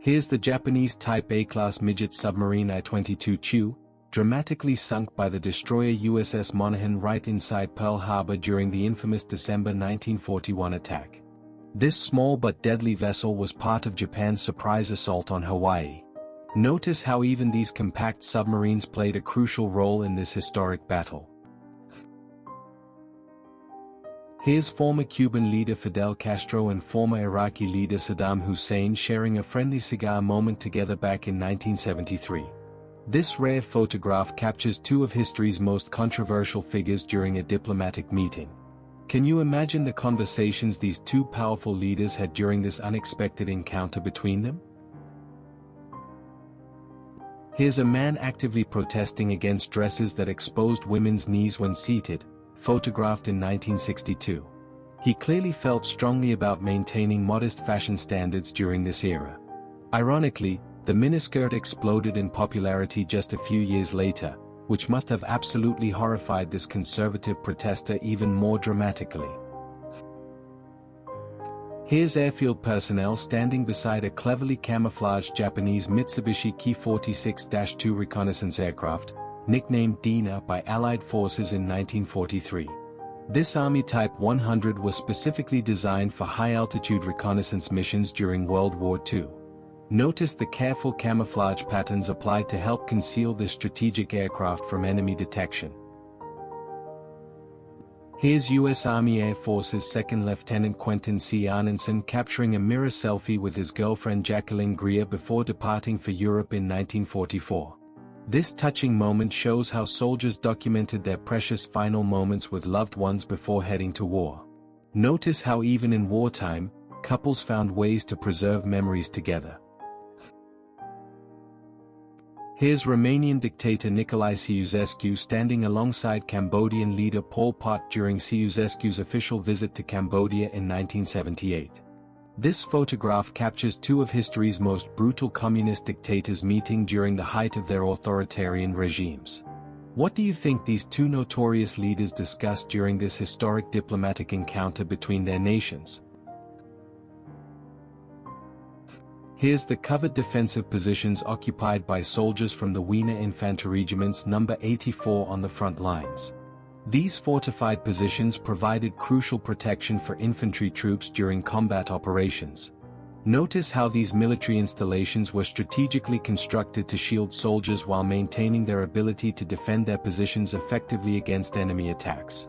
Here's the Japanese Type A-class midget submarine I-22 Chu, dramatically sunk by the destroyer USS Monaghan right inside Pearl Harbor during the infamous December 1941 attack. This small but deadly vessel was part of Japan's surprise assault on Hawaii. Notice how even these compact submarines played a crucial role in this historic battle. Here's former Cuban leader Fidel Castro and former Iraqi leader Saddam Hussein sharing a friendly cigar moment together back in 1973. This rare photograph captures two of history's most controversial figures during a diplomatic meeting. Can you imagine the conversations these two powerful leaders had during this unexpected encounter between them? Here's a man actively protesting against dresses that exposed women's knees when seated, photographed in 1962. He clearly felt strongly about maintaining modest fashion standards during this era. Ironically, the miniskirt exploded in popularity just a few years later, which must have absolutely horrified this conservative protester even more dramatically. Here's airfield personnel standing beside a cleverly camouflaged Japanese Mitsubishi Ki-46-2 reconnaissance aircraft, nicknamed Dina by Allied forces in 1943. This Army Type 100 was specifically designed for high-altitude reconnaissance missions during World War II. Notice the careful camouflage patterns applied to help conceal this strategic aircraft from enemy detection. Here's U.S. Army Air Force's Second Lieutenant Quentin C. Arneson capturing a mirror selfie with his girlfriend Jacqueline Greer before departing for Europe in 1944. This touching moment shows how soldiers documented their precious final moments with loved ones before heading to war. Notice how even in wartime, couples found ways to preserve memories together. Here's Romanian dictator Nicolae Ceausescu standing alongside Cambodian leader Pol Pot during Ceausescu's official visit to Cambodia in 1978. This photograph captures two of history's most brutal communist dictators meeting during the height of their authoritarian regimes. What do you think these two notorious leaders discussed during this historic diplomatic encounter between their nations? Here's the covered defensive positions occupied by soldiers from the Wiener Infantry Regiment's No. 84 on the front lines. These fortified positions provided crucial protection for infantry troops during combat operations. Notice how these military installations were strategically constructed to shield soldiers while maintaining their ability to defend their positions effectively against enemy attacks.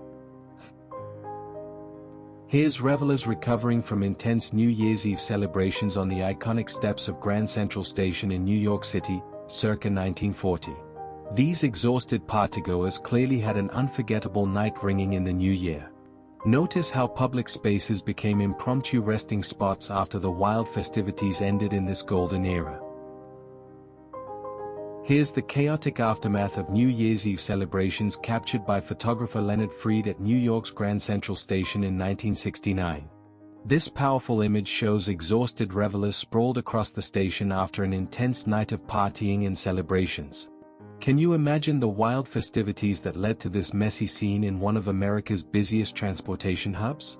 Here's revelers recovering from intense New Year's Eve celebrations on the iconic steps of Grand Central Station in New York City, circa 1940. These exhausted partygoers clearly had an unforgettable night ringing in the new year. Notice how public spaces became impromptu resting spots after the wild festivities ended in this golden era. Here's the chaotic aftermath of New Year's Eve celebrations captured by photographer Leonard Freed at New York's Grand Central Station in 1969. This powerful image shows exhausted revelers sprawled across the station after an intense night of partying and celebrations. Can you imagine the wild festivities that led to this messy scene in one of America's busiest transportation hubs?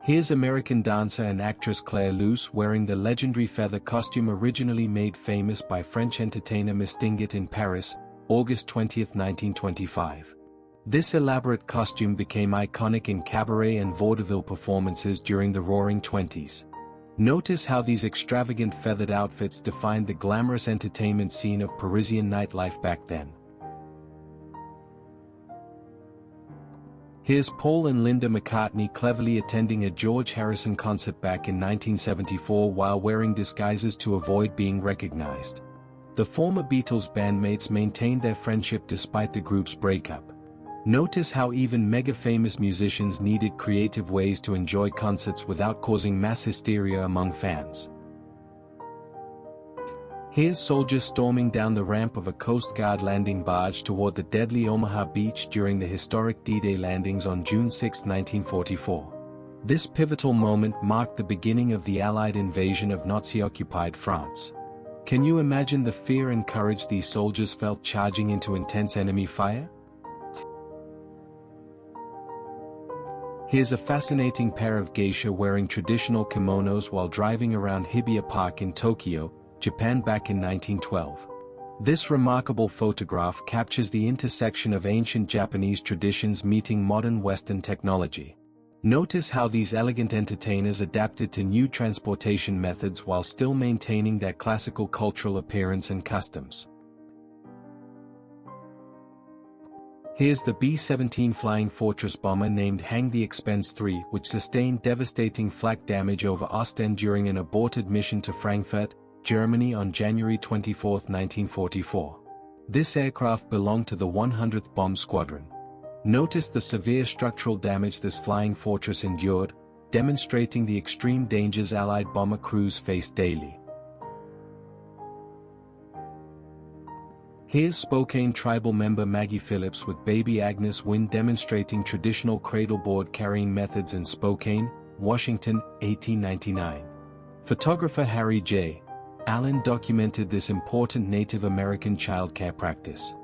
Here's American dancer and actress Claire Luce wearing the legendary feather costume originally made famous by French entertainer Mistinguett in Paris, August 20, 1925. This elaborate costume became iconic in cabaret and vaudeville performances during the Roaring Twenties. Notice how these extravagant feathered outfits defined the glamorous entertainment scene of Parisian nightlife back then. Here's Paul and Linda McCartney cleverly attending a George Harrison concert back in 1974 while wearing disguises to avoid being recognized. The former Beatles bandmates maintained their friendship despite the group's breakup. Notice how even mega-famous musicians needed creative ways to enjoy concerts without causing mass hysteria among fans. Here's soldiers storming down the ramp of a Coast Guard landing barge toward the deadly Omaha Beach during the historic D-Day landings on June 6, 1944. This pivotal moment marked the beginning of the Allied invasion of Nazi-occupied France. Can you imagine the fear and courage these soldiers felt charging into intense enemy fire? Here's a fascinating pair of geisha wearing traditional kimonos while driving around Hibiya Park in Tokyo, Japan back in 1912. This remarkable photograph captures the intersection of ancient Japanese traditions meeting modern Western technology. Notice how these elegant entertainers adapted to new transportation methods while still maintaining their classical cultural appearance and customs. Here's the B-17 Flying Fortress bomber named Hang the Expense 3, which sustained devastating flak damage over Ostend during an aborted mission to Frankfurt, Germany on January 24, 1944. This aircraft belonged to the 100th Bomb Squadron. Notice the severe structural damage this flying fortress endured, demonstrating the extreme dangers Allied bomber crews faced daily. Here's Spokane tribal member Maggie Phillips with baby Agnes Wynn demonstrating traditional cradleboard carrying methods in Spokane, Washington, 1899. Photographer Harry J. Allen documented this important Native American childcare practice.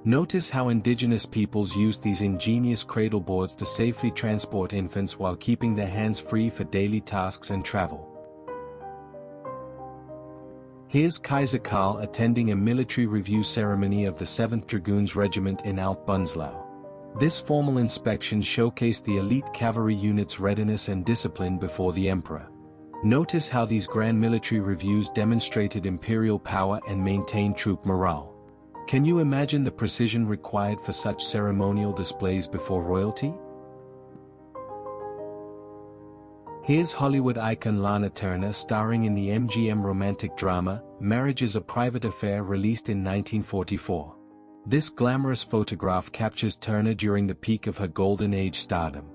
Notice how indigenous peoples used these ingenious cradleboards to safely transport infants while keeping their hands free for daily tasks and travel. Here's Kaiser Karl attending a military review ceremony of the 7th Dragoons Regiment in Alt-Bunzlau. This formal inspection showcased the elite cavalry unit's readiness and discipline before the emperor. Notice how these grand military reviews demonstrated imperial power and maintained troop morale. Can you imagine the precision required for such ceremonial displays before royalty? Here's Hollywood icon Lana Turner starring in the MGM romantic drama, Marriage is a Private Affair, released in 1944. This glamorous photograph captures Turner during the peak of her golden age stardom.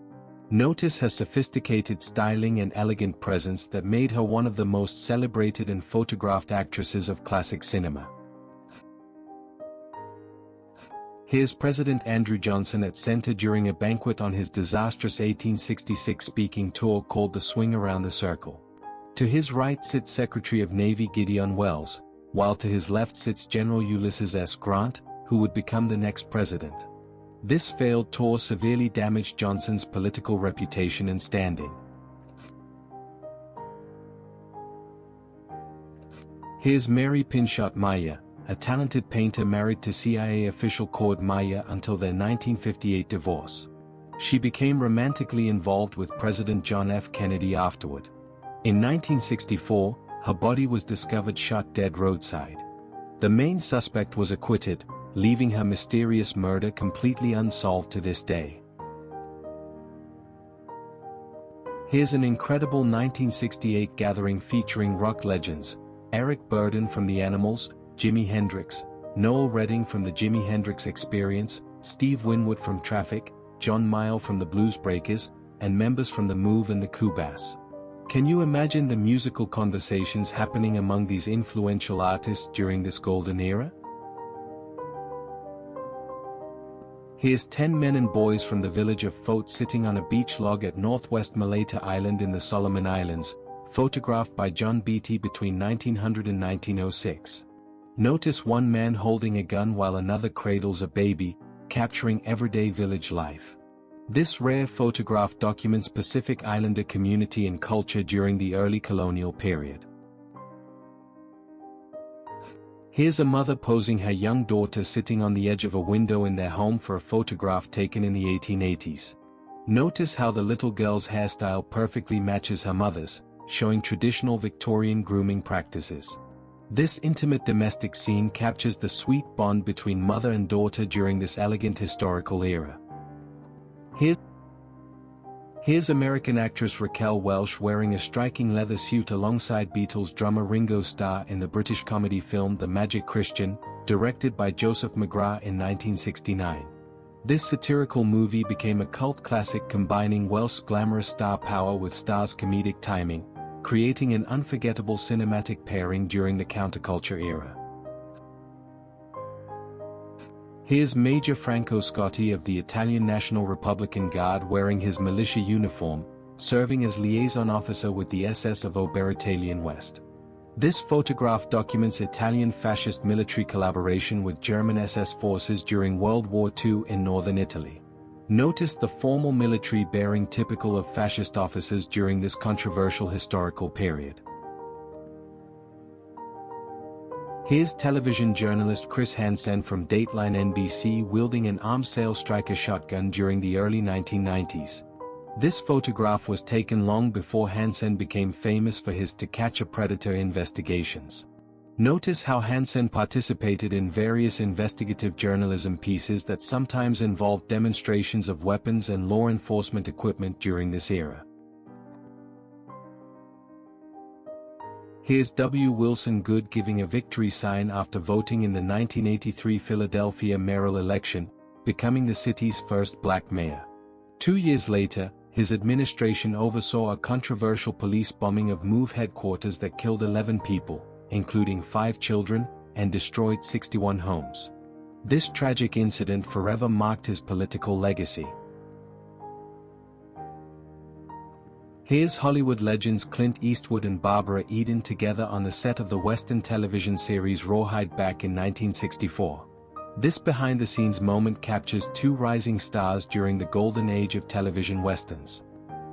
Notice her sophisticated styling and elegant presence that made her one of the most celebrated and photographed actresses of classic cinema. Here's President Andrew Johnson at center during a banquet on his disastrous 1866 speaking tour called The Swing Around the Circle. To his right sits Secretary of Navy Gideon Welles, while to his left sits General Ulysses S. Grant, who would become the next president. This failed tour severely damaged Johnson's political reputation and standing. Here's Mary Pinchot Maya, a talented painter married to CIA official Cord Maya until their 1958 divorce. She became romantically involved with President John F. Kennedy afterward. In 1964, her body was discovered shot dead roadside. The main suspect was acquitted, leaving her mysterious murder completely unsolved to this day. Here's an incredible 1968 gathering featuring rock legends, Eric Burdon from The Animals, Jimi Hendrix, Noel Redding from the Jimi Hendrix Experience, Steve Winwood from Traffic, John Mayall from the Blues Breakers, and members from The Move and the Kubas. Can you imagine the musical conversations happening among these influential artists during this golden era? Here's 10 men and boys from the village of Fote sitting on a beach log at northwest Malaita Island in the Solomon Islands, photographed by John Beatty between 1900 and 1906. Notice one man holding a gun while another cradles a baby, capturing everyday village life. This rare photograph documents Pacific Islander community and culture during the early colonial period. Here's a mother posing her young daughter sitting on the edge of a window in their home for a photograph taken in the 1880s. Notice how the little girl's hairstyle perfectly matches her mother's, showing traditional Victorian grooming practices. This intimate domestic scene captures the sweet bond between mother and daughter during this elegant historical era. Here's American actress Raquel Welch wearing a striking leather suit alongside Beatles drummer Ringo Starr in the British comedy film The Magic Christian, directed by Joseph McGrath in 1969. This satirical movie became a cult classic combining Welch's glamorous star power with Starr's comedic timing, creating an unforgettable cinematic pairing during the counterculture era. Here's Major Franco Scotti of the Italian National Republican Guard wearing his militia uniform, serving as liaison officer with the SS of Oberitalian West. This photograph documents Italian fascist military collaboration with German SS forces during World War II in northern Italy. Notice the formal military bearing typical of fascist officers during this controversial historical period. Here's television journalist Chris Hansen from Dateline NBC wielding an arm sale striker shotgun during the early 1990s. This photograph was taken long before Hansen became famous for his To Catch a Predator investigations. Notice how Hansen participated in various investigative journalism pieces that sometimes involved demonstrations of weapons and law enforcement equipment during this era. Here's W. Wilson Goode giving a victory sign after voting in the 1983 Philadelphia mayoral election, becoming the city's first black mayor. 2 years later, his administration oversaw a controversial police bombing of MOVE headquarters that killed 11 people, including 5 children, and destroyed 61 homes. This tragic incident forever marked his political legacy. Here's Hollywood legends Clint Eastwood and Barbara Eden together on the set of the Western television series Rawhide back in 1964. This behind-the-scenes moment captures 2 rising stars during the golden age of television westerns.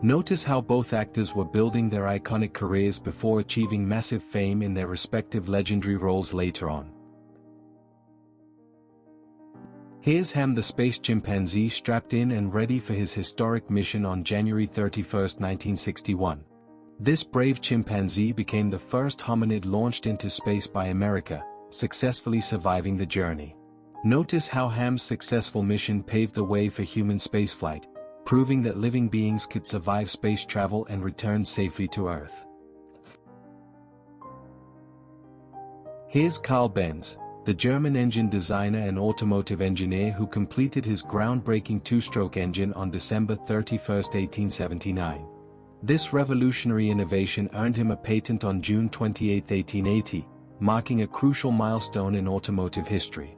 Notice how both actors were building their iconic careers before achieving massive fame in their respective legendary roles later on. Here's Ham the space chimpanzee strapped in and ready for his historic mission on January 31, 1961. This brave chimpanzee became the first hominid launched into space by America, successfully surviving the journey. Notice how Ham's successful mission paved the way for human spaceflight, proving that living beings could survive space travel and return safely to Earth. Here's Carl Benz, the German engine designer and automotive engineer who completed his groundbreaking 2-stroke engine on December 31, 1879. This revolutionary innovation earned him a patent on June 28, 1880, marking a crucial milestone in automotive history.